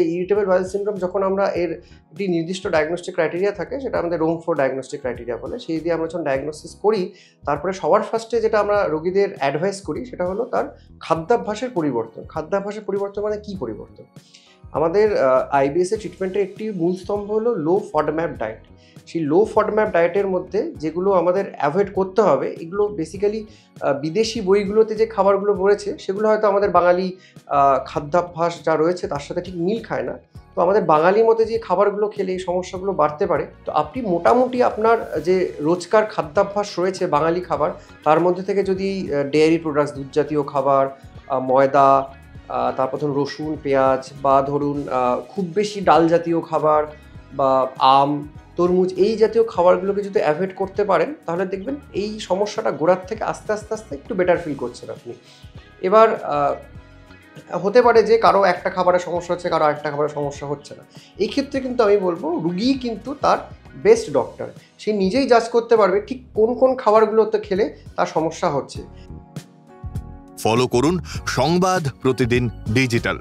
Irritable bowel syndrome যখন আমরা এর একটি নির্দিষ্ট ডায়াগনস্টিক ক্রাইটেরিয়া থাকে, সেটা আমাদের রোম 4 ডায়াগনস্টিক ক্রাইটেরিয়া বলে। সেই দিয়ে আমরা যখন ডায়াগনোসিস করি, তারপরে সবার ফার্স্টে যেটা আমরা রোগীদের অ্যাডভাইস করি সেটা হলো তার খাদ্যাভ্যাসের পরিবর্তন। খাদ্যাভ্যাসের পরিবর্তন মানে কী পরিবর্তন? আমাদের আইবিএসের ট্রিটমেন্টের একটি মূল স্তম্ভ হলো লো ফডম্যাপ ডায়েট। সেই লো ফডম্যাপ ডায়েটের মধ্যে যেগুলো আমাদের অ্যাভয়েড করতে হবে, এগুলো বেসিক্যালি বিদেশি বইগুলোতে যে খাবারগুলো বলেছে সেগুলো হয়তো আমাদের বাঙালি খাদ্যাভ্যাস যা রয়েছে তার সাথে ঠিক মিল খায় না। তো আমাদের বাঙালি মতে যে খাবারগুলো খেলে এই সমস্যাগুলো বাড়তে পারে। তো আপনি মোটামুটি আপনার যে রোজকার খাদ্যাভ্যাস রয়েছে বাঙালি খাবার, তার মধ্যে থেকে যদি ডেয়ারি প্রোডাক্টস, দুধ জাতীয় খাবার, ময়দা, তারপর ধরুন রসুন, পেঁয়াজ, বা ধরুন খুব বেশি ডাল জাতীয় খাবার বা আম, তরমুজ, এই জাতীয় খাবারগুলোকে যদি অ্যাভয়েড করতে পারেন, তাহলে দেখবেন এই সমস্যাটা গোড়ার থেকে আস্তে আস্তে আস্তে একটু বেটার ফিল করছেন আপনি। এবার হতে পারে যে কারো একটা খাবারের সমস্যা হচ্ছে, কারো একটা খাবারের সমস্যা হচ্ছে না। এই ক্ষেত্রে কিন্তু আমি বলবো রুগী কিন্তু তার বেস্ট ডক্টর। সে নিজেই জাজ করতে পারবে ঠিক কোন কোন খাবারগুলোতে খেলে তার সমস্যা হচ্ছে। ফলো করুন সংবাদ প্রতিদিন ডিজিটাল।